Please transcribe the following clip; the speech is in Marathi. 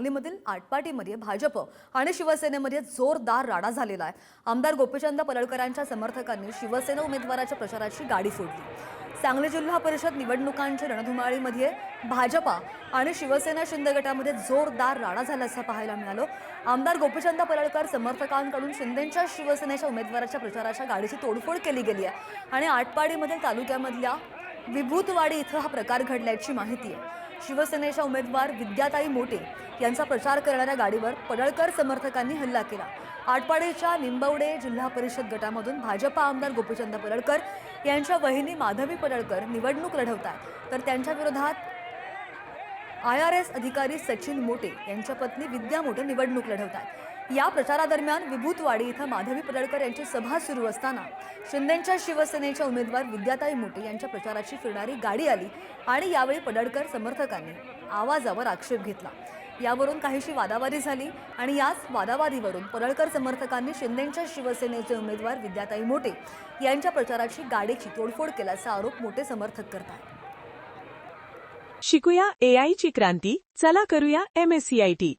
सांगलीमधील आटपाडीमध्ये भाजप आणि शिवसेनेमध्ये जोरदार राडा झालेला आहे। आमदार गोपीचंद पडळकरांच्या समर्थकांनी शिवसेना उमेदवाराच्या प्रचाराची गाडी फोडली। सांगली जिल्हा परिषद निवडणुकांच्या रणधुमाळीमध्ये भाजपा आणि शिवसेना शिंदे गटामध्ये जोरदार राडा झाल्याचं पाहायला मिळालं। आमदार गोपीचंद पडळकर समर्थकांकडून शिंदेंच्या शिवसेनेच्या उमेदवाराच्या प्रचाराच्या गाडीची तोडफोड केली गेली आहे आणि आटपाडीमधील तालुक्यामधल्या विभूतवाडी इथं हा प्रकार घडल्याची माहिती आहे। शिवसेनेच्या उमेदवार विद्याताई मोटे यांचा प्रचार करणाऱ्या गाडीवर पडळकर समर्थकांनी हल्ला केला। आटपाडीच्या निंबवडे जिल्हा परिषद गटामधून भाजपा आमदार गोपीचंद पडळकर यांच्या वहिनी माधवी पडळकर निवडणूक लढवतात, तर त्यांच्या विरोधात IRS अधिकारी सचिन मोटे यांच्या पत्नी विद्या मोटे निवडणूक लढवतात। या प्रचारादरम्यान विभूतवाडी इथं माधवी पडळकर यांची सभा सुरू असताना शिंदेंच्या शिवसेनेच्या उमेदवार विद्याताई मोटे यांच्या प्रचाराची फिरणारी गाडी आली आणि यावेळी पडळकर समर्थकांनी आवाजावर आक्षेप घेतला। यावरून काहीशी वादावादी झाली आणि याच वादावादीवरून पडळकर समर्थकांनी शिंदेंच्या शिवसेनेचे उमेदवार विद्याताई मोटे यांच्या प्रचाराची गाडीची तोडफोड केल्याचा आरोप मोठे समर्थक करतात। शिकूया AI ची क्रांती, चला करूया MSCIT।